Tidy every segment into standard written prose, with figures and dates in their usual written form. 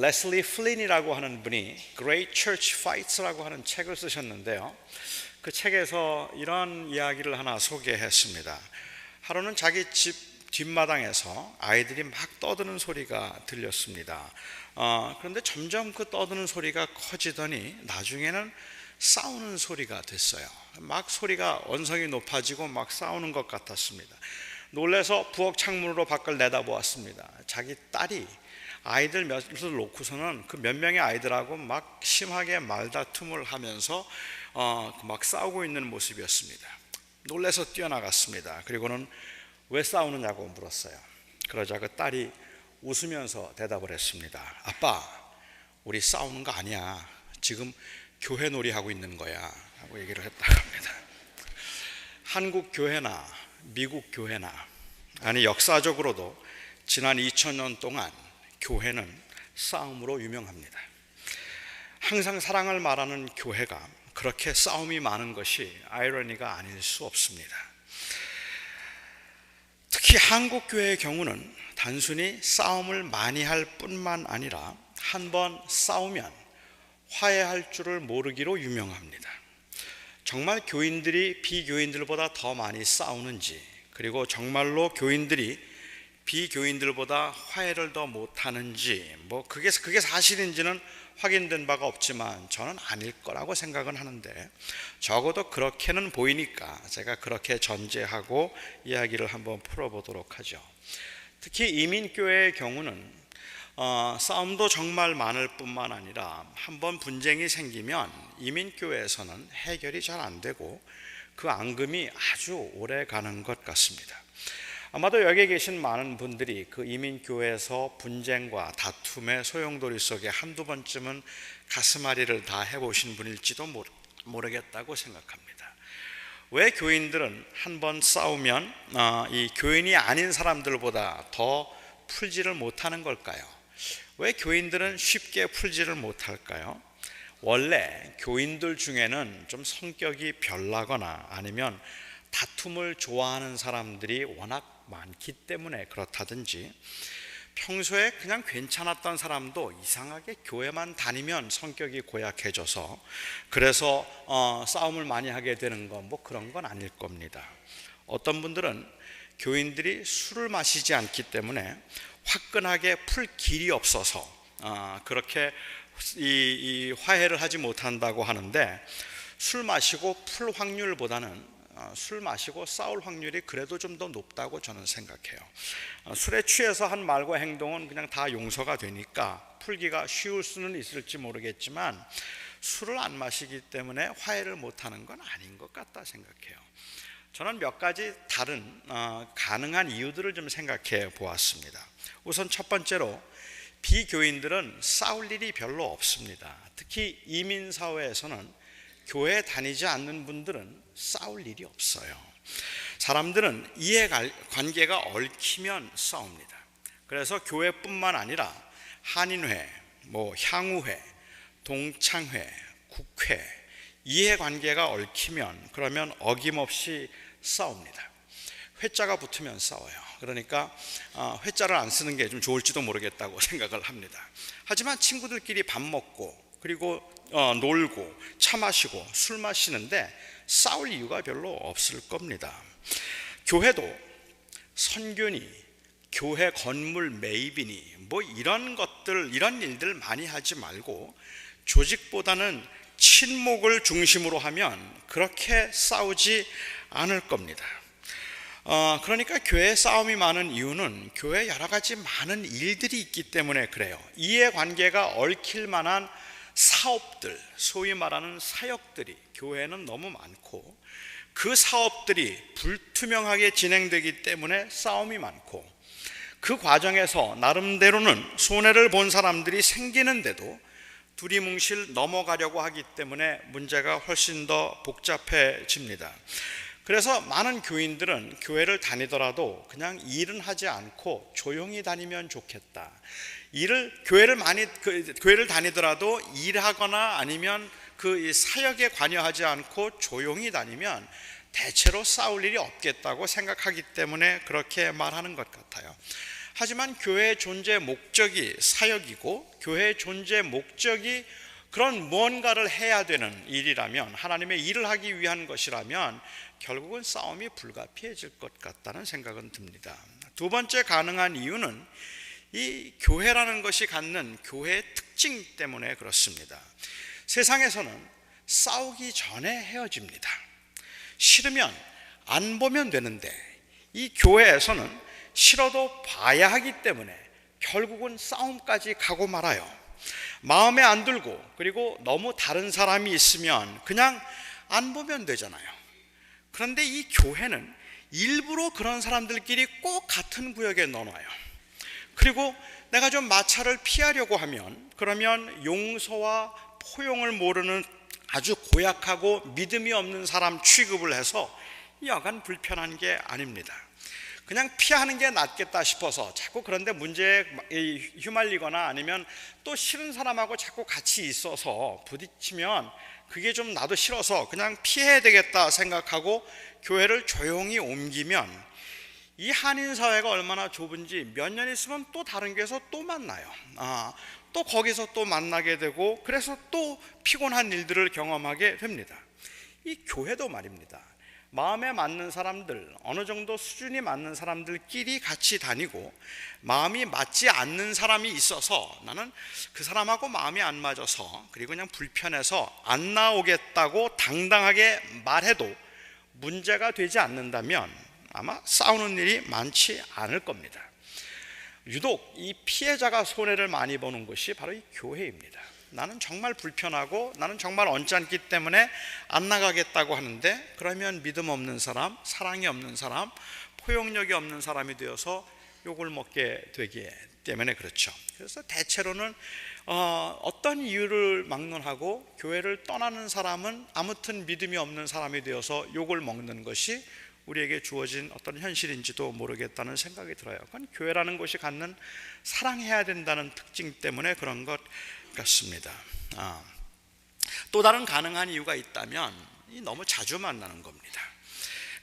레슬리 플린이라고 하는 분이 Great Church Fights라고 하는 책을 쓰셨는데요. 그 책에서 이런 이야기를 하나 소개했습니다. 하루는 자기 집 뒷마당에서 아이들이 막 떠드는 소리가 들렸습니다. 그런데 점점 그 떠드는 소리가 커지더니 나중에는 싸우는 소리가 됐어요. 막 소리가 언성이 높아지고 막 싸우는 것 같았습니다. 놀라서 부엌 창문으로 밖을 내다보았습니다. 자기 딸이 아이들 몇을 놓고서는 그 몇 명의 아이들하고 막 심하게 말다툼을 하면서 막 싸우고 있는 모습이었습니다. 놀라서 뛰어나갔습니다. 그리고는 왜 싸우느냐고 물었어요. 그러자 그 딸이 웃으면서 대답을 했습니다. 아빠, 우리 싸우는 거 아니야. 지금 교회 놀이하고 있는 거야 하고 얘기를 했다고 합니다. 한국 교회나 미국 교회나, 아니 역사적으로도 지난 2000년 동안 교회는 싸움으로 유명합니다. 항상 사랑을 말하는 교회가 그렇게 싸움이 많은 것이 아이러니가 아닐 수 없습니다. 특히 한국 교회의 경우는 단순히 싸움을 많이 할 뿐만 아니라 한번 싸우면 화해할 줄을 모르기로 유명합니다. 정말 교인들이 비교인들보다 더 많이 싸우는지, 그리고 정말로 교인들이 비교인들보다 화해를 더 못하는지, 그게 사실인지는 확인된 바가 없지만 저는 아닐 거라고 생각은 하는데, 적어도 그렇게는 보이니까 제가 그렇게 전제하고 이야기를 한번 풀어보도록 하죠. 특히 이민교회의 경우는 싸움도 정말 많을 뿐만 아니라 한번 분쟁이 생기면 이민교회에서는 해결이 잘 안 되고 그 앙금이 아주 오래 가는 것 같습니다. 아마도 여기에 계신 많은 분들이 그 이민교회에서 분쟁과 다툼의 소용돌이 속에 한두 번쯤은 가슴앓이를 다 해보신 분일지도 모르겠다고 생각합니다. 왜 교인들은 한번 싸우면 이 교인이 아닌 사람들보다 더 풀지를 못하는 걸까요? 왜 교인들은 쉽게 풀지를 못할까요? 원래 교인들 중에는 좀 성격이 별나거나 아니면 다툼을 좋아하는 사람들이 워낙 많기 때문에 그렇다든지, 평소에 그냥 괜찮았던 사람도 이상하게 교회만 다니면 성격이 고약해져서 그래서 싸움을 많이 하게 되는 건 그런 건 아닐 겁니다. 어떤 분들은 교인들이 술을 마시지 않기 때문에 화끈하게 풀 길이 없어서 그렇게 이 화해를 하지 못한다고 하는데, 술 마시고 풀 확률보다는 술 마시고 싸울 확률이 그래도 좀 더 높다고 저는 생각해요. 술에 취해서 한 말과 행동은 그냥 다 용서가 되니까 풀기가 쉬울 수는 있을지 모르겠지만 술을 안 마시기 때문에 화해를 못하는 건 아닌 것 같다 생각해요. 저는 몇 가지 다른 가능한 이유들을 좀 생각해 보았습니다. 우선 첫 번째로, 비교인들은 싸울 일이 별로 없습니다. 특히 이민사회에서는 교회 다니지 않는 분들은 싸울 일이 없어요. 사람들은 이해관계가 얽히면 싸웁니다. 그래서 교회뿐만 아니라 한인회, 향우회, 동창회, 국회, 이해관계가 얽히면 그러면 어김없이 싸웁니다. 회자가 붙으면 싸워요. 그러니까 회자를 안 쓰는 게 좀 좋을지도 모르겠다고 생각을 합니다. 하지만 친구들끼리 밥 먹고 그리고 놀고 차 마시고 술 마시는데 싸울 이유가 별로 없을 겁니다. 교회도 선교니 교회 건물 매입이니 이런 일들 많이 하지 말고 조직보다는 친목을 중심으로 하면 그렇게 싸우지 않을 겁니다. 그러니까 교회에 싸움이 많은 이유는 교회에 여러 가지 많은 일들이 있기 때문에 그래요. 이해관계가 얽힐 만한 사업들, 소위 말하는 사역들이 교회에는 너무 많고, 그 사업들이 불투명하게 진행되기 때문에 싸움이 많고, 그 과정에서 나름대로는 손해를 본 사람들이 생기는데도 두리뭉실 넘어가려고 하기 때문에 문제가 훨씬 더 복잡해집니다. 그래서 많은 교인들은 교회를 다니더라도 그냥 일은 하지 않고 조용히 다니면 좋겠다. 교회를 다니더라도 일하거나 아니면 그 사역에 관여하지 않고 조용히 다니면 대체로 싸울 일이 없겠다고 생각하기 때문에 그렇게 말하는 것 같아요. 하지만 교회의 존재 목적이 사역이고 교회의 존재 목적이 그런 무언가를 해야 되는 일이라면, 하나님의 일을 하기 위한 것이라면 결국은 싸움이 불가피해질 것 같다는 생각은 듭니다. 두 번째 가능한 이유는 이 교회라는 것이 갖는 교회의 특징 때문에 그렇습니다. 세상에서는 싸우기 전에 헤어집니다. 싫으면 안 보면 되는데 이 교회에서는 싫어도 봐야 하기 때문에 결국은 싸움까지 가고 말아요. 마음에 안 들고 그리고 너무 다른 사람이 있으면 그냥 안 보면 되잖아요. 그런데 이 교회는 일부러 그런 사람들끼리 꼭 같은 구역에 넣어놔요. 그리고 내가 좀 마찰을 피하려고 하면 그러면 용서와 포용을 모르는 아주 고약하고 믿음이 없는 사람 취급을 해서 여간 불편한 게 아닙니다. 그냥 피하는 게 낫겠다 싶어서 자꾸 그런데 문제에 휘말리거나 아니면 또 싫은 사람하고 자꾸 같이 있어서 부딪히면 그게 좀 나도 싫어서 그냥 피해야 되겠다 생각하고 교회를 조용히 옮기면 이 한인사회가 얼마나 좁은지 몇 년 있으면 또 다른 교회에서 또 만나요. 또 거기서 또 만나게 되고 그래서 또 피곤한 일들을 경험하게 됩니다. 이 교회도 말입니다. 마음에 맞는 사람들, 어느 정도 수준이 맞는 사람들끼리 같이 다니고 마음이 맞지 않는 사람이 있어서 나는 그 사람하고 마음이 안 맞아서 그리고 그냥 불편해서 안 나오겠다고 당당하게 말해도 문제가 되지 않는다면 아마 싸우는 일이 많지 않을 겁니다. 유독 이 피해자가 손해를 많이 보는 것이 바로 이 교회입니다. 나는 정말 불편하고 나는 정말 언짢기 때문에 안 나가겠다고 하는데 그러면 믿음 없는 사람, 사랑이 없는 사람, 포용력이 없는 사람이 되어서 욕을 먹게 되기 때문에 그렇죠. 그래서 대체로는 어떤 이유를 막론하고 교회를 떠나는 사람은 아무튼 믿음이 없는 사람이 되어서 욕을 먹는 것이 우리에게 주어진 어떤 현실인지도 모르겠다는 생각이 들어요. 그건 교회라는 것이 갖는 사랑해야 된다는 특징 때문에 그런 것 같습니다. 또 다른 가능한 이유가 있다면 너무 자주 만나는 겁니다.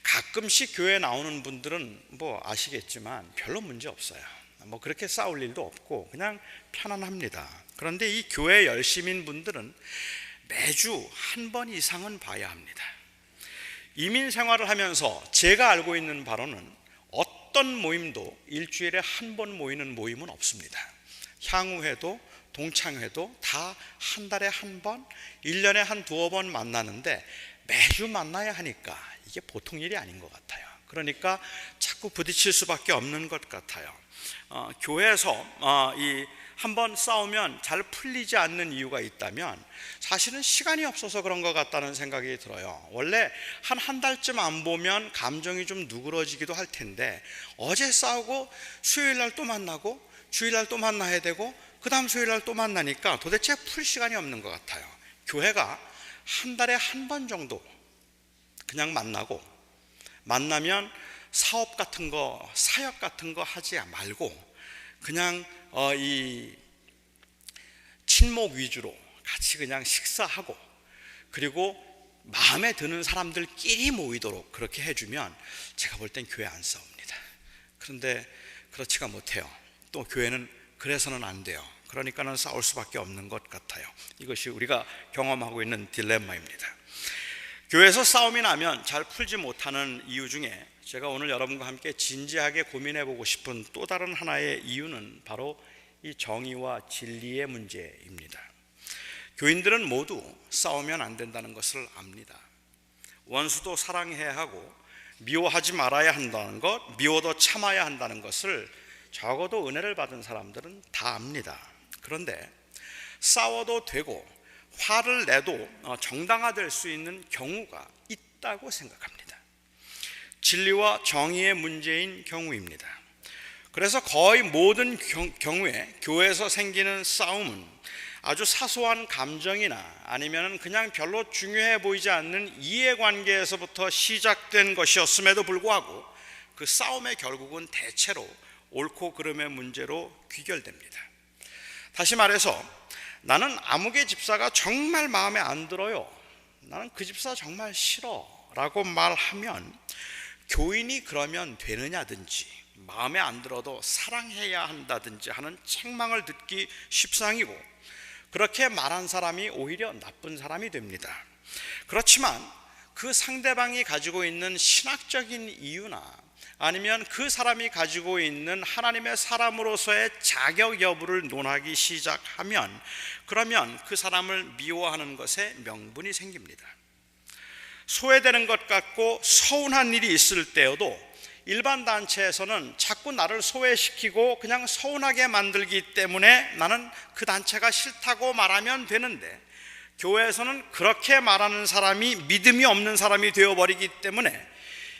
가끔씩 교회에 나오는 분들은 뭐 아시겠지만 별로 문제 없어요. 뭐 그렇게 싸울 일도 없고 그냥 편안합니다. 그런데 이 교회 열심인 분들은 매주 한 번 이상은 봐야 합니다. 이민 생활을 하면서 제가 알고 있는 바로는 어떤 모임도 일주일에 한 번 모이는 모임은 없습니다. 향후회도 동창회도 다 한 달에 한 번, 1년에 한 두어 번 만나는데 매주 만나야 하니까 이게 보통 일이 아닌 것 같아요. 그러니까 자꾸 부딪힐 수밖에 없는 것 같아요. 교회에서 이 한번 싸우면 잘 풀리지 않는 이유가 있다면 사실은 시간이 없어서 그런 것 같다는 생각이 들어요. 원래 한 달쯤 안 보면 감정이 좀 누그러지기도 할 텐데 어제 싸우고 수요일날 또 만나고 주일날 또 만나야 되고 그 다음 수요일날 또 만나니까 도대체 풀 시간이 없는 것 같아요. 교회가 한 달에 한 번 정도 그냥 만나면 사업 같은 거, 사역 같은 거 하지 말고 그냥 이 친목 위주로 같이 그냥 식사하고 그리고 마음에 드는 사람들끼리 모이도록 그렇게 해주면 제가 볼 땐 교회 안 싸웁니다. 그런데 그렇지가 못해요. 또 교회는 그래서는 안 돼요. 그러니까는 싸울 수밖에 없는 것 같아요. 이것이 우리가 경험하고 있는 딜레마입니다. 교회에서 싸움이 나면 잘 풀지 못하는 이유 중에 제가 오늘 여러분과 함께 진지하게 고민해 보고 싶은 또 다른 하나의 이유는 바로 이 정의와 진리의 문제입니다. 교인들은 모두 싸우면 안 된다는 것을 압니다. 원수도 사랑해야 하고 미워하지 말아야 한다는 것, 미워도 참아야 한다는 것을 적어도 은혜를 받은 사람들은 다 압니다. 그런데 싸워도 되고 화를 내도 정당화될 수 있는 경우가 있다고 생각합니다. 진리와 정의의 문제인 경우입니다. 그래서 거의 모든 경우에 교회에서 생기는 싸움은 아주 사소한 감정이나 아니면 그냥 별로 중요해 보이지 않는 이해관계에서부터 시작된 것이었음에도 불구하고 그 싸움의 결국은 대체로 옳고 그름의 문제로 귀결됩니다. 다시 말해서 나는 아무개 집사가 정말 마음에 안 들어요. 나는 그 집사 정말 싫어 라고 말하면 교인이 그러면 되느냐든지 마음에 안 들어도 사랑해야 한다든지 하는 책망을 듣기 십상이고, 그렇게 말한 사람이 오히려 나쁜 사람이 됩니다. 그렇지만 그 상대방이 가지고 있는 신학적인 이유나 아니면 그 사람이 가지고 있는 하나님의 사람으로서의 자격 여부를 논하기 시작하면, 그러면 그 사람을 미워하는 것에 명분이 생깁니다. 소외되는 것 같고 서운한 일이 있을 때여도 일반 단체에서는 자꾸 나를 소외시키고 그냥 서운하게 만들기 때문에 나는 그 단체가 싫다고 말하면 되는데, 교회에서는 그렇게 말하는 사람이 믿음이 없는 사람이 되어버리기 때문에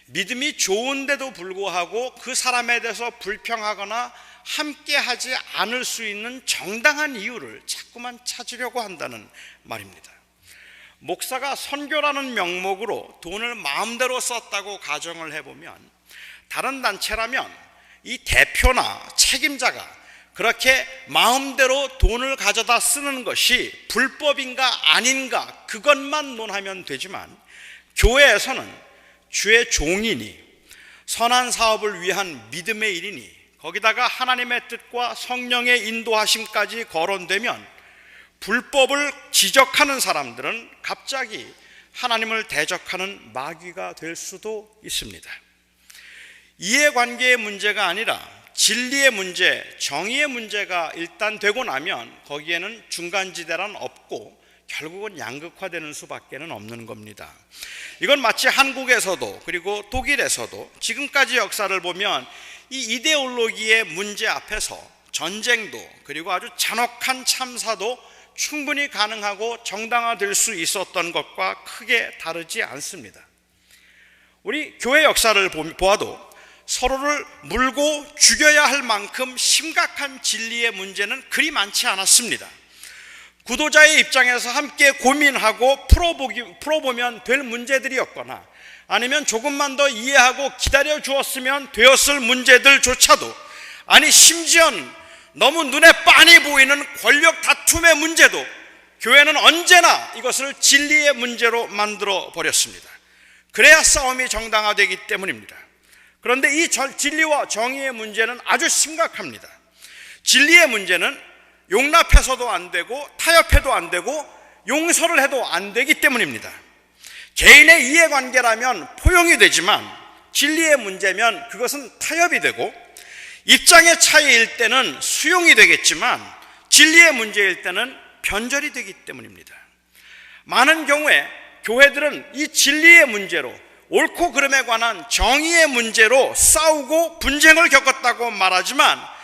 믿음이 좋은데도 불구하고 그 사람에 대해서 불평하거나 함께하지 않을 수 있는 정당한 이유를 자꾸만 찾으려고 한다는 말입니다. 목사가 선교라는 명목으로 돈을 마음대로 썼다고 가정을 해보면, 다른 단체라면 이 대표나 책임자가 그렇게 마음대로 돈을 가져다 쓰는 것이 불법인가 아닌가 그것만 논하면 되지만, 교회에서는 주의 종이니 선한 사업을 위한 믿음의 일이니 거기다가 하나님의 뜻과 성령의 인도하심까지 거론되면 불법을 지적하는 사람들은 갑자기 하나님을 대적하는 마귀가 될 수도 있습니다. 이해관계의 문제가 아니라 진리의 문제, 정의의 문제가 일단 되고 나면 거기에는 중간지대란 없고 결국은 양극화되는 수밖에 없는 겁니다. 이건 마치 한국에서도 그리고 독일에서도 지금까지 역사를 보면 이 이데올로기의 문제 앞에서 전쟁도 그리고 아주 잔혹한 참사도 충분히 가능하고 정당화될 수 있었던 것과 크게 다르지 않습니다. 우리 교회 역사를 보아도 서로를 물고 죽여야 할 만큼 심각한 진리의 문제는 그리 많지 않았습니다. 구도자의 입장에서 함께 고민하고 풀어보면 될 문제들이었거나 아니면 조금만 더 이해하고 기다려 주었으면 되었을 문제들조차도, 아니 심지어는 너무 눈에 빤히 보이는 권력 다툼의 문제도 교회는 언제나 이것을 진리의 문제로 만들어 버렸습니다. 그래야 싸움이 정당화되기 때문입니다. 그런데 이 진리와 정의의 문제는 아주 심각합니다. 진리의 문제는 용납해서도 안 되고 타협해도 안 되고 용서를 해도 안 되기 때문입니다. 개인의 이해관계라면 포용이 되지만 진리의 문제면 그것은 타협이 되고, 입장의 차이일 때는 수용이 되겠지만 진리의 문제일 때는 변절이 되기 때문입니다. 많은 경우에 교회들은 이 진리의 문제로, 옳고 그름에 관한 정의의 문제로 싸우고 분쟁을 겪었다고 말하지만,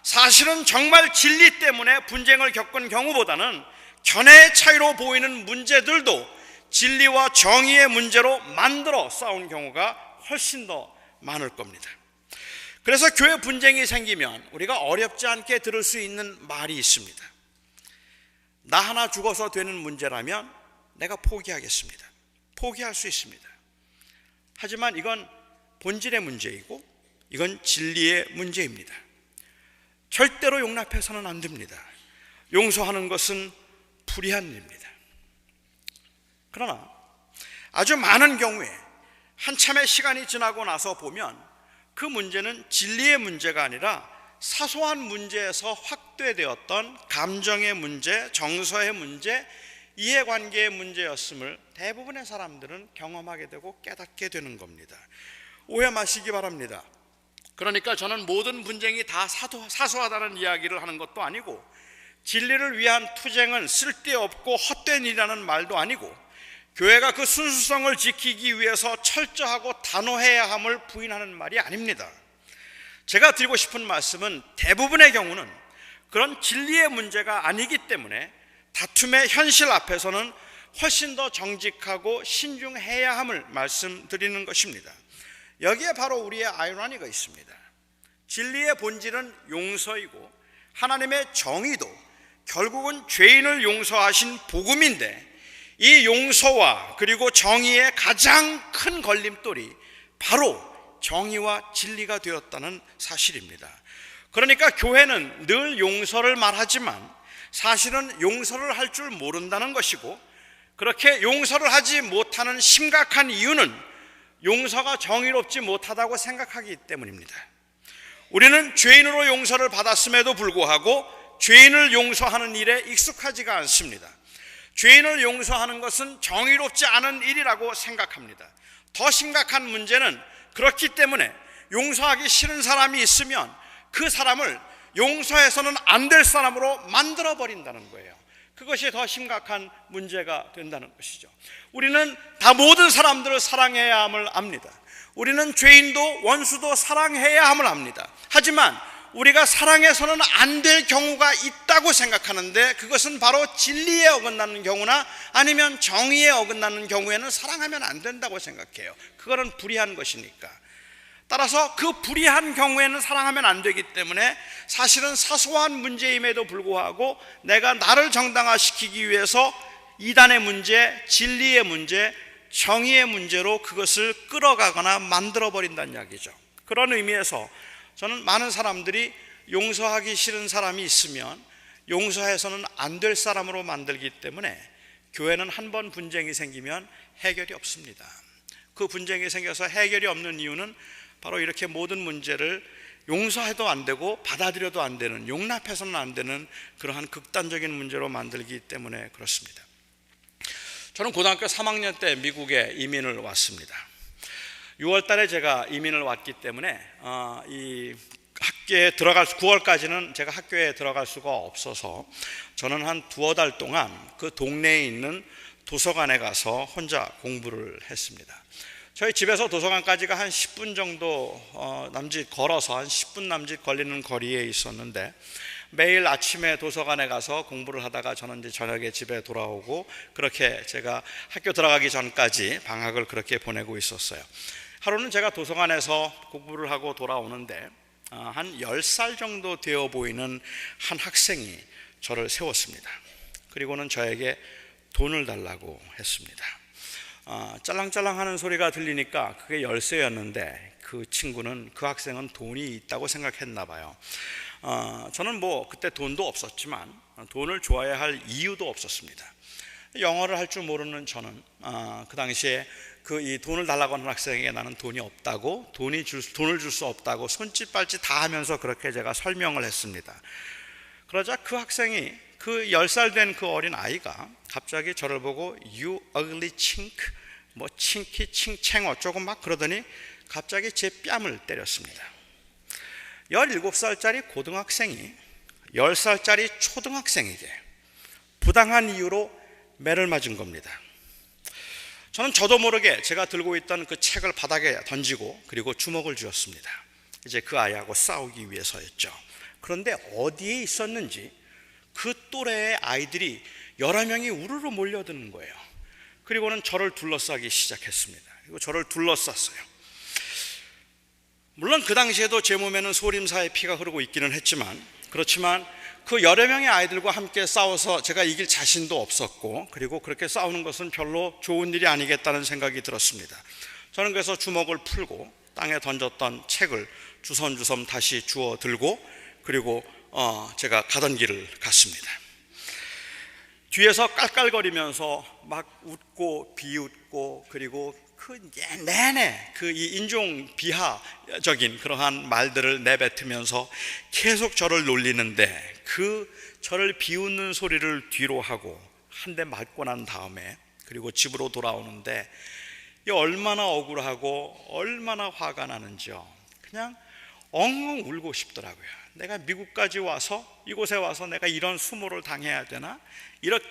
사실은 정말 진리 때문에 분쟁을 겪은 경우보다는 견해의 차이로 보이는 문제들도 진리와 정의의 문제로 만들어 싸운 경우가 훨씬 더 많을 겁니다. 그래서 교회 분쟁이 생기면 우리가 어렵지 않게 들을 수 있는 말이 있습니다. 나 하나 죽어서 되는 문제라면 내가 포기하겠습니다. 포기할 수 있습니다. 하지만 이건 본질의 문제이고 이건 진리의 문제입니다. 절대로 용납해서는 안 됩니다. 용서하는 것은 불의한 일입니다. 그러나 아주 많은 경우에 한참의 시간이 지나고 나서 보면 그 문제는 진리의 문제가 아니라 사소한 문제에서 확대되었던 감정의 문제, 정서의 문제, 이해관계의 문제였음을 대부분의 사람들은 경험하게 되고 깨닫게 되는 겁니다. 오해 마시기 바랍니다. 그러니까 저는 모든 분쟁이 다 사소하다는 이야기를 하는 것도 아니고, 진리를 위한 투쟁은 쓸데없고 헛된 일이라는 말도 아니고, 교회가 그 순수성을 지키기 위해서 철저하고 단호해야 함을 부인하는 말이 아닙니다. 제가 드리고 싶은 말씀은 대부분의 경우는 그런 진리의 문제가 아니기 때문에 다툼의 현실 앞에서는 훨씬 더 정직하고 신중해야 함을 말씀드리는 것입니다. 여기에 바로 우리의 아이러니가 있습니다. 진리의 본질은 용서이고 하나님의 정의도 결국은 죄인을 용서하신 복음인데, 이 용서와 그리고 정의의 가장 큰 걸림돌이 바로 정의와 진리가 되었다는 사실입니다. 그러니까 교회는 늘 용서를 말하지만 사실은 용서를 할 줄 모른다는 것이고, 그렇게 용서를 하지 못하는 심각한 이유는 용서가 정의롭지 못하다고 생각하기 때문입니다. 우리는 죄인으로 용서를 받았음에도 불구하고 죄인을 용서하는 일에 익숙하지가 않습니다. 죄인을 용서하는 것은 정의롭지 않은 일이라고 생각합니다. 더 심각한 문제는 그렇기 때문에 용서하기 싫은 사람이 있으면 그 사람을 용서해서는 안 될 사람으로 만들어버린다는 거예요. 그것이 더 심각한 문제가 된다는 것이죠. 우리는 다 모든 사람들을 사랑해야 함을 압니다. 우리는 죄인도 원수도 사랑해야 함을 압니다. 하지만 우리가 사랑해서는 안 될 경우가 있다고 생각하는데, 그것은 바로 진리에 어긋나는 경우나 아니면 정의에 어긋나는 경우에는 사랑하면 안 된다고 생각해요. 그거는 불의한 것이니까. 따라서 그 불의한 경우에는 사랑하면 안 되기 때문에 사실은 사소한 문제임에도 불구하고 내가 나를 정당화시키기 위해서 이단의 문제, 진리의 문제, 정의의 문제로 그것을 끌어가거나 만들어버린다는 이야기죠. 그런 의미에서 저는 많은 사람들이 용서하기 싫은 사람이 있으면 용서해서는 안 될 사람으로 만들기 때문에 교회는 한 번 분쟁이 생기면 해결이 없습니다. 그 분쟁이 생겨서 해결이 없는 이유는 바로 이렇게 모든 문제를 용서해도 안 되고 받아들여도 안 되는, 용납해서는 안 되는 그러한 극단적인 문제로 만들기 때문에 그렇습니다. 저는 고등학교 3학년 때 미국에 이민을 왔습니다. 6월 달에 제가 이민을 왔기 때문에 이 학교에 9월까지는 제가 학교에 들어갈 수가 없어서 저는 한 두어 달 동안 그 동네에 있는 도서관에 가서 혼자 공부를 했습니다. 저희 집에서 도서관까지가 한 10분 정도 남짓 걸어서 한 10분 남짓 걸리는 거리에 있었는데, 매일 아침에 도서관에 가서 공부를 하다가 저는 이제 저녁에 집에 돌아오고, 그렇게 제가 학교 들어가기 전까지 방학을 그렇게 보내고 있었어요. 하루는 제가 도서관에서 공부를 하고 돌아오는데 한 10살 정도 되어 보이는 한 학생이 저를 세웠습니다. 그리고는 저에게 돈을 달라고 했습니다. 짤랑짤랑 하는 소리가 들리니까 그게 열쇠였는데 그 학생은 돈이 있다고 생각했나 봐요. 저는 그때 돈도 없었지만 돈을 줘야 할 이유도 없었습니다. 영어를 할 줄 모르는 저는 그 당시에 이 돈을 달라고 하는 학생에게 나는 돈이 없다고, 돈을 줄 수 없다고 손짓 발짓 다 하면서 그렇게 제가 설명을 했습니다. 그러자 그 학생이, 그 10살 된 그 어린 아이가 갑자기 저를 보고 You ugly chink, 칭키, 칭챙 어쩌고 막 그러더니 갑자기 제 뺨을 때렸습니다. 17살짜리 고등학생이 10살짜리 초등학생에게 부당한 이유로 매를 맞은 겁니다. 저는 저도 모르게 제가 들고 있던 그 책을 바닥에 던지고 그리고 주먹을 쥐었습니다. 이제 그 아이하고 싸우기 위해서였죠. 그런데 어디에 있었는지 그 또래의 아이들이 여러 명이 우르르 몰려드는 거예요. 그리고는 저를 둘러싸기 시작했습니다. 그리고 저를 둘러쌌어요. 물론 그 당시에도 제 몸에는 소림사의 피가 흐르고 있기는 했지만, 그렇지만 그 여러 명의 아이들과 함께 싸워서 제가 이길 자신도 없었고, 그리고 그렇게 싸우는 것은 별로 좋은 일이 아니겠다는 생각이 들었습니다. 저는 그래서 주먹을 풀고 땅에 던졌던 책을 주섬주섬 다시 주워 들고, 그리고 제가 가던 길을 갔습니다. 뒤에서 깔깔거리면서 막 웃고 비웃고, 그리고 내내 이 인종 비하적인 그러한 말들을 내뱉으면서 계속 저를 놀리는데, 저를 비웃는 소리를 뒤로 하고 한 대 맞고 난 다음에 그리고 집으로 돌아오는데 얼마나 억울하고 얼마나 화가 나는지요. 그냥 엉엉 울고 싶더라고요. 내가 미국까지 와서, 이곳에 와서 내가 이런 수모를 당해야 되나? 이렇게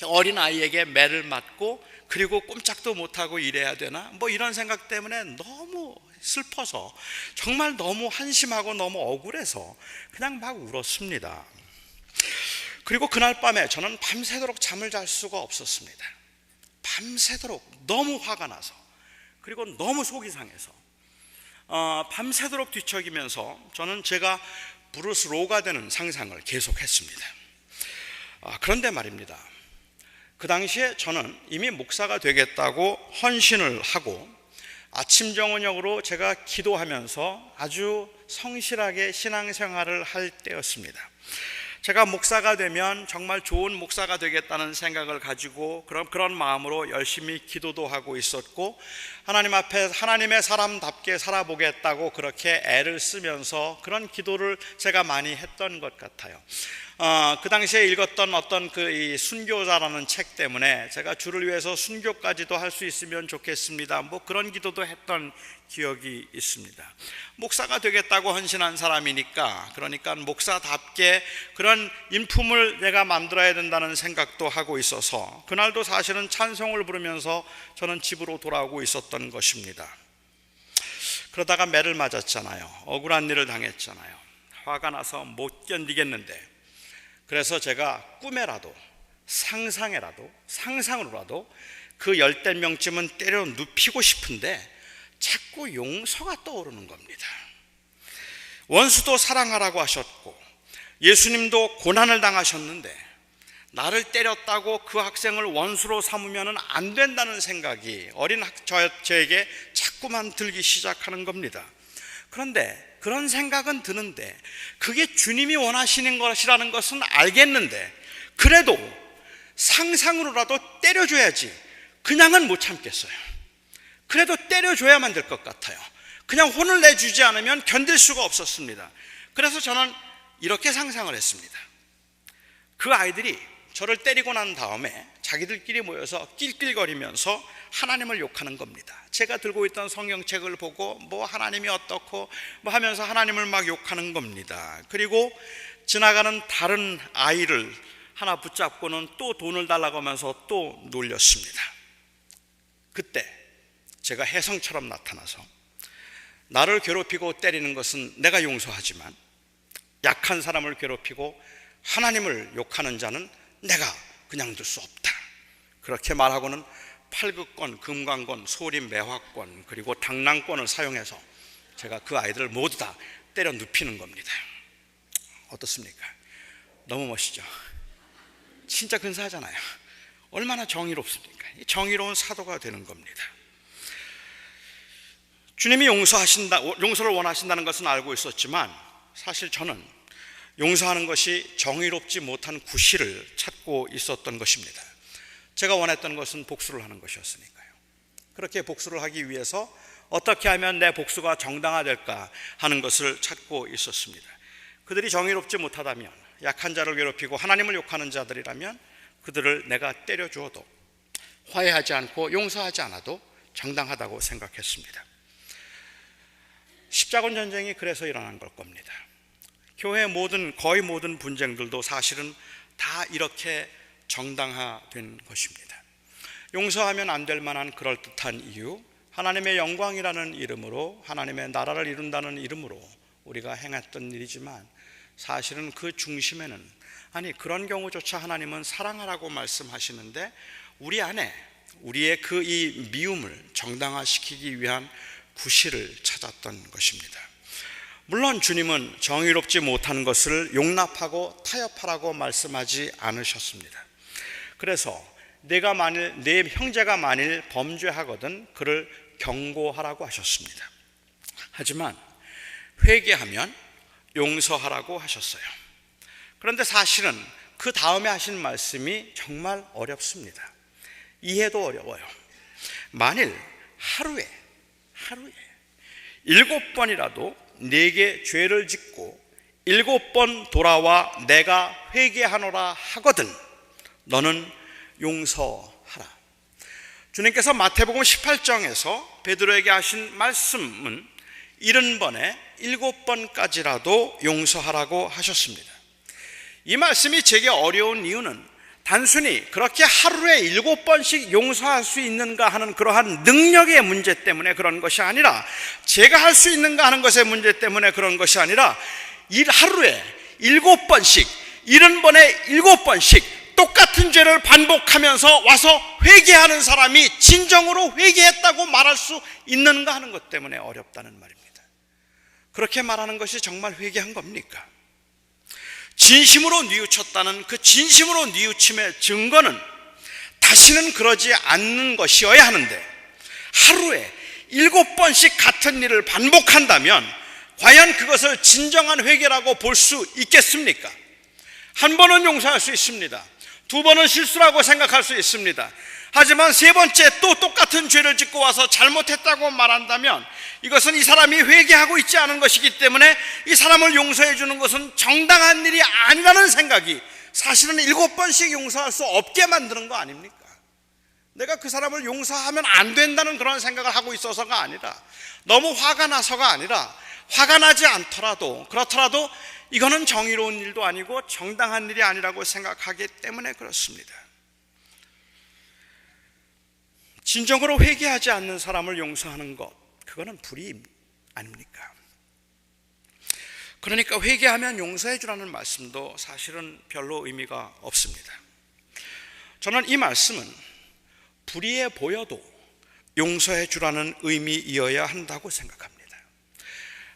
어린 아이에게 매를 맞고 그리고 꼼짝도 못하고 이래야 되나? 이런 생각 때문에 너무 슬퍼서, 정말 너무 한심하고 너무 억울해서 그냥 막 울었습니다. 그리고 그날 밤에 저는 밤새도록 잠을 잘 수가 없었습니다. 밤새도록 너무 화가 나서, 그리고 너무 속이 상해서 밤새도록 뒤척이면서 저는 제가 브루스 로가 되는 상상을 계속했습니다. 그런데 말입니다, 그 당시에 저는 이미 목사가 되겠다고 헌신을 하고 아침 정오녁으로 제가 기도하면서 아주 성실하게 신앙생활을 할 때였습니다. 제가 목사가 되면 정말 좋은 목사가 되겠다는 생각을 가지고 그런 마음으로 열심히 기도도 하고 있었고, 하나님 앞에 하나님의 사람답게 살아보겠다고 그렇게 애를 쓰면서 그런 기도를 제가 많이 했던 것 같아요. 그 당시에 읽었던 어떤 이 순교자라는 책 때문에 제가 주를 위해서 순교까지도 할 수 있으면 좋겠습니다, 뭐 그런 기도도 했던 기억이 있습니다. 목사가 되겠다고 헌신한 사람이니까, 그러니까 목사답게 그런 인품을 내가 만들어야 된다는 생각도 하고 있어서 그날도 사실은 찬송을 부르면서 저는 집으로 돌아오고 있었던 것입니다. 그러다가 매를 맞았잖아요. 억울한 일을 당했잖아요. 화가 나서 못 견디겠는데, 그래서 제가 꿈에라도 상상으로라도 그 10대명쯤은 때려 눕히고 싶은데 자꾸 용서가 떠오르는 겁니다. 원수도 사랑하라고 하셨고 예수님도 고난을 당하셨는데 나를 때렸다고 그 학생을 원수로 삼으면 안 된다는 생각이 저에게 자꾸만 들기 시작하는 겁니다. 그런데 그런 생각은 드는데 그게 주님이 원하시는 것이라는 것은 알겠는데, 그래도 상상으로라도 때려줘야지 그냥은 못 참겠어요. 그래도 때려줘야만 될 것 같아요. 그냥 혼을 내주지 않으면 견딜 수가 없었습니다. 그래서 저는 이렇게 상상을 했습니다. 그 아이들이 저를 때리고 난 다음에 자기들끼리 모여서 낄낄거리면서 하나님을 욕하는 겁니다. 제가 들고 있던 성경책을 보고 뭐 하나님이 어떻고 뭐 하면서 하나님을 막 욕하는 겁니다. 그리고 지나가는 다른 아이를 하나 붙잡고는 또 돈을 달라고 하면서 또 놀렸습니다. 그때 제가 혜성처럼 나타나서 나를 괴롭히고 때리는 것은 내가 용서하지만 약한 사람을 괴롭히고 하나님을 욕하는 자는 내가 그냥 둘 수 없다, 그렇게 말하고는 팔극권, 금강권, 소림 매화권 그리고 당랑권을 사용해서 제가 그 아이들을 모두 다 때려 눕히는 겁니다. 어떻습니까? 너무 멋있죠? 진짜 근사하잖아요. 얼마나 정의롭습니까? 정의로운 사도가 되는 겁니다. 주님이 용서를 원하신다는 것은 알고 있었지만 사실 저는 용서하는 것이 정의롭지 못한 구실을 찾고 있었던 것입니다. 제가 원했던 것은 복수를 하는 것이었으니까요. 그렇게 복수를 하기 위해서 어떻게 하면 내 복수가 정당화될까 하는 것을 찾고 있었습니다. 그들이 정의롭지 못하다면, 약한 자를 괴롭히고 하나님을 욕하는 자들이라면 그들을 내가 때려 주어도 화해하지 않고 용서하지 않아도 정당하다고 생각했습니다. 십자군 전쟁이 그래서 일어난 걸 겁니다. 교회 거의 모든 분쟁들도 사실은 다 이렇게 정당화된 것입니다. 용서하면 안 될 만한 그럴듯한 이유, 하나님의 영광이라는 이름으로, 하나님의 나라를 이룬다는 이름으로 우리가 행했던 일이지만 사실은 그 중심에는, 그런 경우조차 하나님은 사랑하라고 말씀하시는데 우리 안에 우리의 이 미움을 정당화시키기 위한 구실을 찾았던 것입니다. 물론 주님은 정의롭지 못한 것을 용납하고 타협하라고 말씀하지 않으셨습니다. 그래서 내 형제가 만일 범죄하거든 그를 경고하라고 하셨습니다. 하지만 회개하면 용서하라고 하셨어요. 그런데 사실은 그 다음에 하신 말씀이 정말 어렵습니다. 이해도 어려워요. 만일 하루에 7번이라도 네게 죄를 짓고 7번 돌아와 내가 회개하노라 하거든 너는 용서하라. 주님께서 마태복음 18장에서 베드로에게 하신 말씀은 70번에 7번까지라도 용서하라고 하셨습니다. 이 말씀이 제게 어려운 이유는 단순히 그렇게 하루에 7번씩 용서할 수 있는가 하는 그러한 능력의 문제 때문에 그런 것이 아니라, 제가 할 수 있는가 하는 것의 문제 때문에 그런 것이 아니라, 하루에 7번씩 70번에 7번씩 똑같은 죄를 반복하면서 와서 회개하는 사람이 진정으로 회개했다고 말할 수 있는가 하는 것 때문에 어렵다는 말입니다. 그렇게 말하는 것이 정말 회개한 겁니까? 진심으로 뉘우쳤다는 그 진심으로 뉘우침의 증거는 다시는 그러지 않는 것이어야 하는데, 하루에 7번씩 같은 일을 반복한다면 과연 그것을 진정한 회개라고 볼 수 있겠습니까? 한 번은 용서할 수 있습니다. 두 번은 실수라고 생각할 수 있습니다. 하지만 세 번째 또 똑같은 죄를 짓고 와서 잘못했다고 말한다면 이것은 이 사람이 회개하고 있지 않은 것이기 때문에 이 사람을 용서해 주는 것은 정당한 일이 아니라는 생각이 사실은 7번씩 용서할 수 없게 만드는 거 아닙니까? 내가 그 사람을 용서하면 안 된다는 그런 생각을 하고 있어서가 아니라, 너무 화가 나서가 아니라, 화가 나지 않더라도 그렇더라도 이거는 정의로운 일도 아니고 정당한 일이 아니라고 생각하기 때문에 그렇습니다. 진정으로 회개하지 않는 사람을 용서하는 것, 그거는 불의임 아닙니까? 그러니까 회개하면 용서해 주라는 말씀도 사실은 별로 의미가 없습니다. 저는 이 말씀은 불의해 보여도 용서해 주라는 의미이어야 한다고 생각합니다.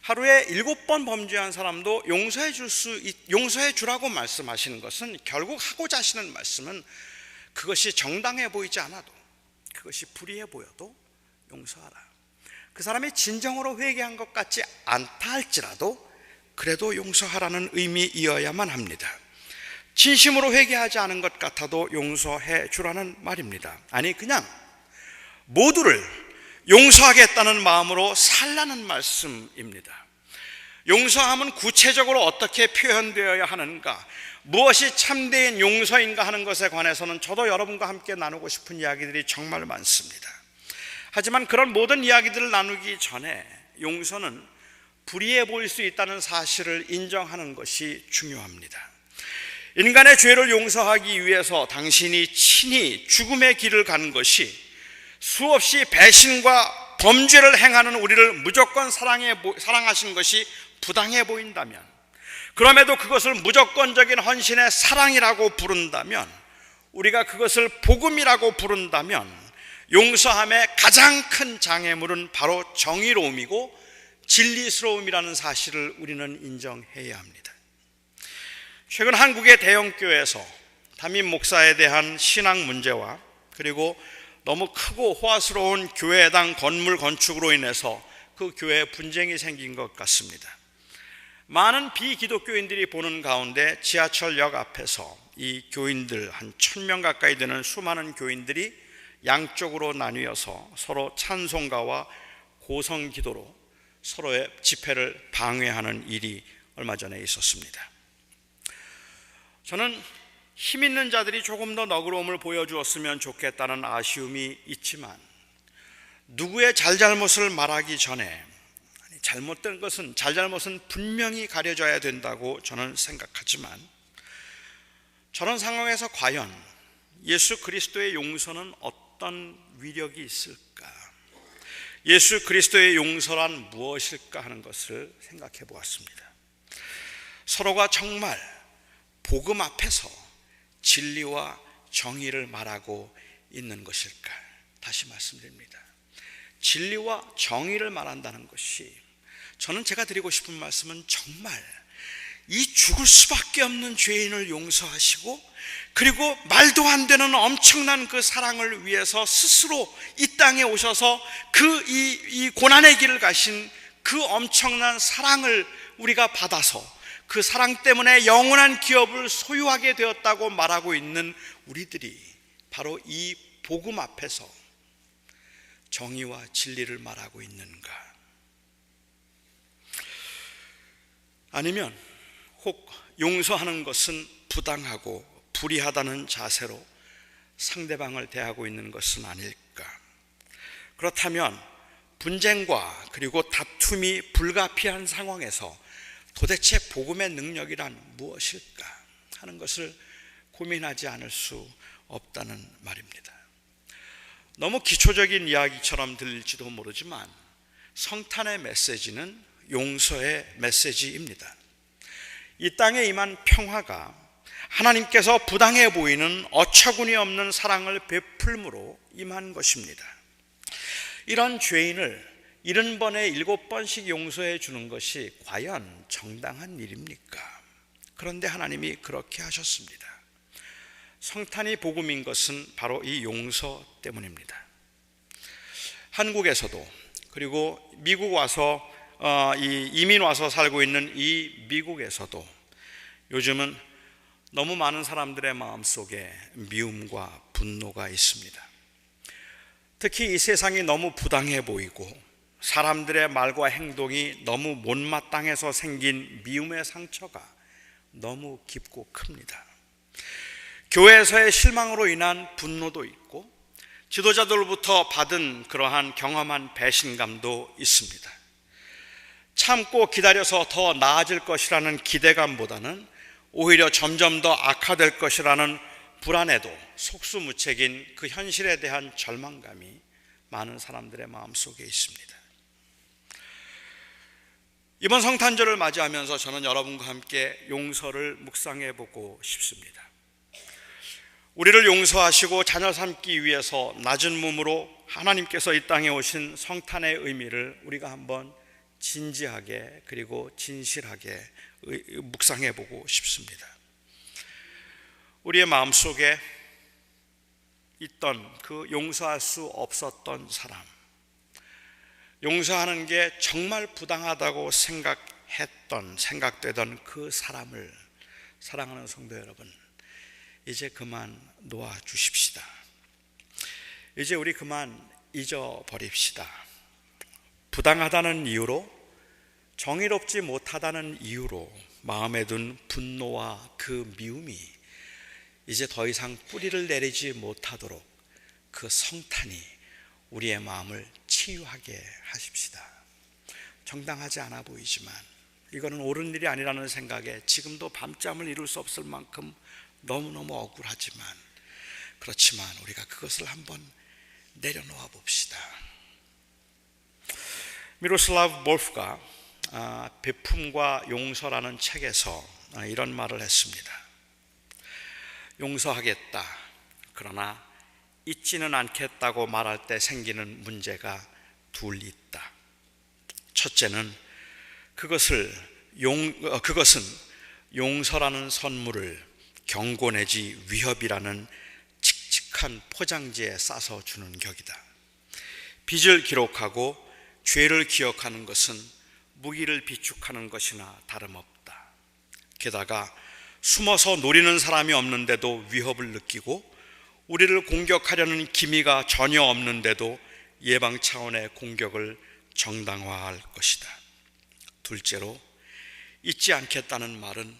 하루에 7번 범죄한 사람도 용서해 주라고 말씀하시는 것은, 결국 하고자 하시는 말씀은 그것이 정당해 보이지 않아도, 그것이 불의해 보여도 용서하라. 그 사람이 진정으로 회개한 것 같지 않다 할지라도 그래도 용서하라는 의미이어야만 합니다. 진심으로 회개하지 않은 것 같아도 용서해 주라는 말입니다. 아니, 그냥 모두를 용서하겠다는 마음으로 살라는 말씀입니다. 용서함은 구체적으로 어떻게 표현되어야 하는가, 무엇이 참된 용서인가 하는 것에 관해서는 저도 여러분과 함께 나누고 싶은 이야기들이 정말 많습니다. 하지만 그런 모든 이야기들을 나누기 전에 용서는 불의해 보일 수 있다는 사실을 인정하는 것이 중요합니다. 인간의 죄를 용서하기 위해서 당신이 친히 죽음의 길을 간 것이 수없이 배신과 범죄를 행하는 우리를 무조건 사랑하신 것이 부당해 보인다면, 그럼에도 그것을 무조건적인 헌신의 사랑이라고 부른다면, 우리가 그것을 복음이라고 부른다면, 용서함의 가장 큰 장애물은 바로 정의로움이고 진리스러움이라는 사실을 우리는 인정해야 합니다. 최근 한국의 대형교회에서 담임 목사에 대한 신앙 문제와, 그리고 너무 크고 호화스러운 교회당 건물 건축으로 인해서 그 교회에 분쟁이 생긴 것 같습니다. 많은 비기독교인들이 보는 가운데 지하철역 앞에서 이 교인들 한 1000명 가까이 되는 수많은 교인들이 양쪽으로 나뉘어서 서로 찬송가와 고성기도로 서로의 집회를 방해하는 일이 얼마 전에 있었습니다. 저는 힘 있는 자들이 조금 더 너그러움을 보여주었으면 좋겠다는 아쉬움이 있지만, 누구의 잘잘못을 말하기 전에 잘못된 것은, 잘잘못은 분명히 가려져야 된다고 저는 생각하지만, 저런 상황에서 과연 예수 그리스도의 용서는 어떤 위력이 있을까? 예수 그리스도의 용서란 무엇일까 하는 것을 생각해 보았습니다. 서로가 정말 복음 앞에서 진리와 정의를 말하고 있는 것일까? 다시 말씀드립니다. 진리와 정의를 말한다는 것이, 저는 제가 드리고 싶은 말씀은 정말 이 죽을 수밖에 없는 죄인을 용서하시고, 그리고 말도 안 되는 엄청난 그 사랑을 위해서 스스로 이 땅에 오셔서 이 고난의 길을 가신 그 엄청난 사랑을 우리가 받아서 그 사랑 때문에 영원한 기업을 소유하게 되었다고 말하고 있는 우리들이 바로 이 복음 앞에서 정의와 진리를 말하고 있는가? 아니면 혹 용서하는 것은 부당하고 불의하다는 자세로 상대방을 대하고 있는 것은 아닐까? 그렇다면 분쟁과 그리고 다툼이 불가피한 상황에서 도대체 복음의 능력이란 무엇일까 하는 것을 고민하지 않을 수 없다는 말입니다. 너무 기초적인 이야기처럼 들릴지도 모르지만 성탄의 메시지는 용서의 메시지입니다. 이 땅에 임한 평화가 하나님께서 부당해 보이는 어처구니 없는 사랑을 베풀므로 임한 것입니다. 이런 죄인을 70번에 7번씩 용서해 주는 것이 과연 정당한 일입니까? 그런데 하나님이 그렇게 하셨습니다. 성탄이 복음인 것은 바로 이 용서 때문입니다. 한국에서도, 그리고 미국 와서 이민 와서 살고 있는 이 미국에서도 요즘은 너무 많은 사람들의 마음속에 미움과 분노가 있습니다. 특히 이 세상이 너무 부당해 보이고 사람들의 말과 행동이 너무 못마땅해서 생긴 미움의 상처가 너무 깊고 큽니다. 교회에서의 실망으로 인한 분노도 있고 지도자들로부터 받은 그러한 경험한 배신감도 있습니다. 참고 기다려서 더 나아질 것이라는 기대감보다는 오히려 점점 더 악화될 것이라는 불안에도 속수무책인 그 현실에 대한 절망감이 많은 사람들의 마음속에 있습니다. 이번 성탄절을 맞이하면서 저는 여러분과 함께 용서를 묵상해 보고 싶습니다. 우리를 용서하시고 자녀 삼기 위해서 낮은 몸으로 하나님께서 이 땅에 오신 성탄의 의미를 우리가 한번 진지하게 그리고 진실하게 묵상해 보고 싶습니다. 우리의 마음속에 있던 그 용서할 수 없었던 사람, 용서하는 게 정말 부당하다고 생각되던 그 사람을 사랑하는 성도 여러분, 이제 그만 놓아주십시다. 이제 우리 그만 잊어버립시다. 부당하다는 이유로, 정의롭지 못하다는 이유로 마음에 둔 분노와 그 미움이 이제 더 이상 뿌리를 내리지 못하도록 그 성탄이 우리의 마음을 치유하게 하십시다. 정당하지 않아 보이지만 이거는 옳은 일이 아니라는 생각에 지금도 밤잠을 이룰 수 없을 만큼 너무너무 억울하지만, 그렇지만 우리가 그것을 한번 내려놓아 봅시다. 미로슬라브 볼프가 베품과 용서라는 책에서 이런 말을 했습니다. 용서하겠다, 그러나 잊지는 않겠다고 말할 때 생기는 문제가 둘 있다. 첫째는 그것은 용서라는 선물을 경고 내지 위협이라는 칙칙한 포장지에 싸서 주는 격이다. 빚을 기록하고 죄를 기억하는 것은 무기를 비축하는 것이나 다름없다. 게다가 숨어서 노리는 사람이 없는데도 위협을 느끼고 우리를 공격하려는 기미가 전혀 없는데도 예방 차원의 공격을 정당화할 것이다. 둘째로, 잊지 않겠다는 말은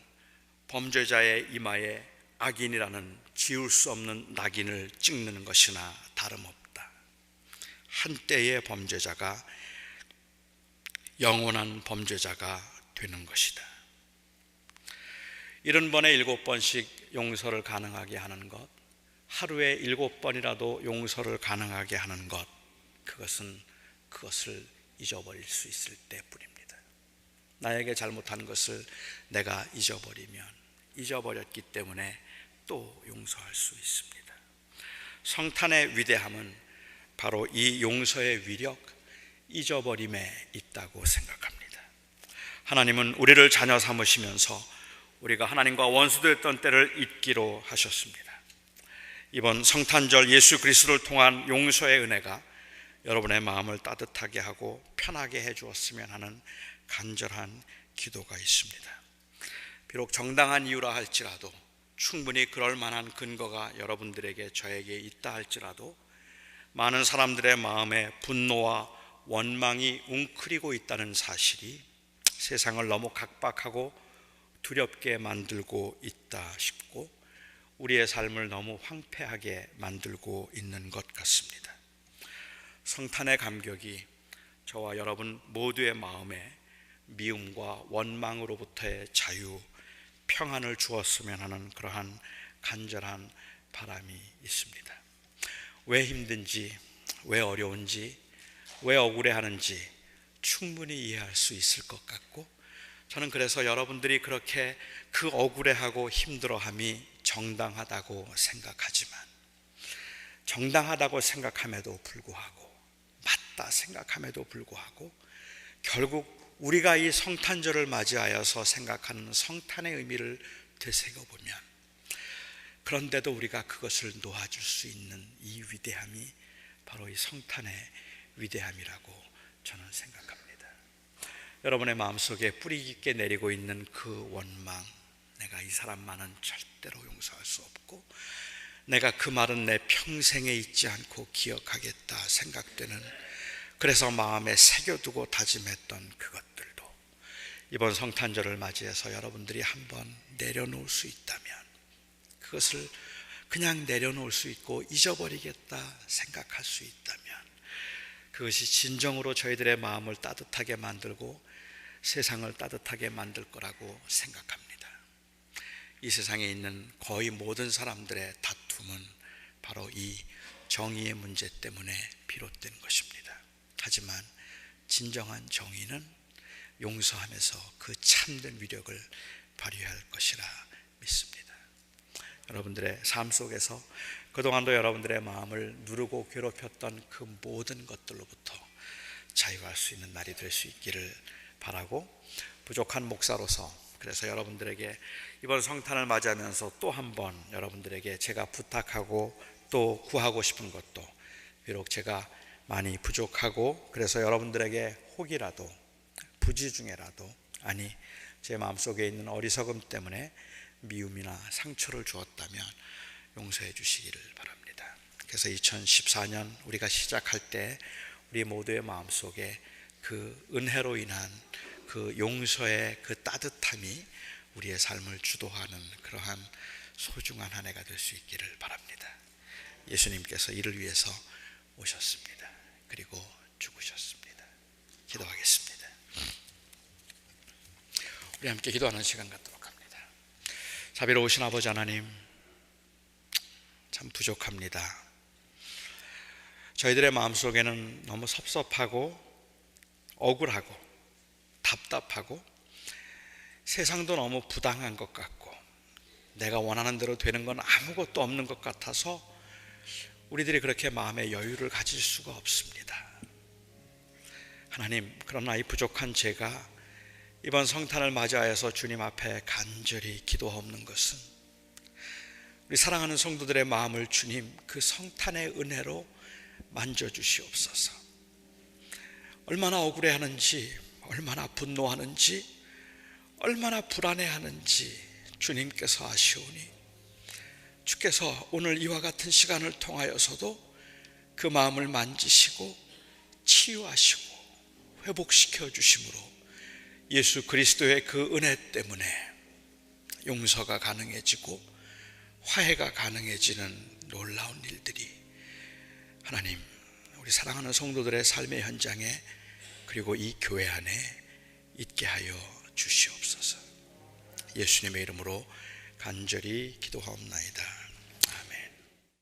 범죄자의 이마에 악인이라는 지울 수 없는 낙인을 찍는 것이나 다름없다. 한때의 범죄자가 영원한 범죄자가 되는 것이다. 70번에 7번씩 용서를 가능하게 하는 것, 하루에 7번이라도 용서를 가능하게 하는 것, 그것을 잊어버릴 수 있을 때뿐입니다. 나에게 잘못한 것을 내가 잊어버렸기 때문에 또 용서할 수 있습니다. 성탄의 위대함은 바로 이 용서의 위력, 잊어버림에 있다고 생각합니다. 하나님은 우리를 자녀 삼으시면서 우리가 하나님과 원수됐던 때를 잊기로 하셨습니다. 이번 성탄절 예수 그리스도를 통한 용서의 은혜가 여러분의 마음을 따뜻하게 하고 편하게 해주었으면 하는 간절한 기도가 있습니다. 비록 정당한 이유라 할지라도, 충분히 그럴 만한 근거가 여러분들에게 저에게 있다 할지라도, 많은 사람들의 마음에 분노와 원망이 웅크리고 있다는 사실이 세상을 너무 각박하고 두렵게 만들고 있다 싶고, 우리의 삶을 너무 황폐하게 만들고 있는 것 같습니다. 성탄의 감격이 저와 여러분 모두의 마음에 미움과 원망으로부터의 자유, 평안을 주었으면 하는 그러한 간절한 바람이 있습니다. 왜 힘든지, 왜 어려운지, 왜 억울해하는지 충분히 이해할 수 있을 것 같고, 저는 그래서 여러분들이 그렇게 그 억울해하고 힘들어함이 정당하다고 생각하지만, 정당하다고 생각함에도 불구하고, 맞다 생각함에도 불구하고, 결국 우리가 이 성탄절을 맞이하여서 생각하는 성탄의 의미를 되새겨보면, 그런데도 우리가 그것을 놓아줄 수 있는 이 위대함이 바로 이 성탄의 위대함이라고 저는 생각합니다. 여러분의 마음속에 뿌리 깊게 내리고 있는 그 원망, 내가 이 사람만은 절대로 용서할 수 없고 내가 그 말은 내 평생에 잊지 않고 기억하겠다 생각되는, 그래서 마음에 새겨두고 다짐했던 그것들도 이번 성탄절을 맞이해서 여러분들이 한번 내려놓을 수 있다면, 그것을 그냥 내려놓을 수 있고 잊어버리겠다 생각할 수 있다면, 그것이 진정으로 저희들의 마음을 따뜻하게 만들고 세상을 따뜻하게 만들 거라고 생각합니다. 이 세상에 있는 거의 모든 사람들의 다툼은 바로 이 정의의 문제 때문에 비롯된 것입니다. 하지만 진정한 정의는 용서하면서 그 참된 위력을 발휘할 것이라 믿습니다. 여러분들의 삶 속에서 그동안도 여러분들의 마음을 누르고 괴롭혔던 그 모든 것들로부터 자유할 수 있는 날이 될 수 있기를 바라고, 부족한 목사로서 그래서 여러분들에게 이번 성탄을 맞이하면서 또 한 번 여러분들에게 제가 부탁하고 또 구하고 싶은 것도, 비록 제가 많이 부족하고 그래서 여러분들에게 혹이라도 부지 중에라도, 아니 제 마음속에 있는 어리석음 때문에 미움이나 상처를 주었다면 용서해 주시기를 바랍니다. 그래서 2014년 우리가 시작할 때 우리 모두의 마음속에 그 은혜로 인한 그 용서의 그 따뜻함이 우리의 삶을 주도하는 그러한 소중한 한 해가 될 수 있기를 바랍니다. 예수님께서 이를 위해서 오셨습니다. 그리고 죽으셨습니다. 기도하겠습니다. 우리 함께 기도하는 시간 갖도록 합니다. 자비로우신 아버지 하나님, 참 부족합니다. 저희들의 마음속에는 너무 섭섭하고 억울하고 답답하고 세상도 너무 부당한 것 같고 내가 원하는 대로 되는 건 아무것도 없는 것 같아서 우리들이 그렇게 마음의 여유를 가질 수가 없습니다. 하나님, 그러나 이 부족한 제가 이번 성탄을 맞이하여서 주님 앞에 간절히 기도하옵는 것은 우리 사랑하는 성도들의 마음을 주님 그 성탄의 은혜로 만져주시옵소서. 얼마나 억울해하는지, 얼마나 분노하는지, 얼마나 불안해하는지 주님께서 아시오니 주께서 오늘 이와 같은 시간을 통하여서도 그 마음을 만지시고 치유하시고 회복시켜 주심으로 예수 그리스도의 그 은혜 때문에 용서가 가능해지고 화해가 가능해지는 놀라운 일들이 하나님 우리 사랑하는 성도들의 삶의 현장에 그리고 이 교회 안에 있게 하여 주시옵소서. 예수님의 이름으로 간절히 기도하옵나이다.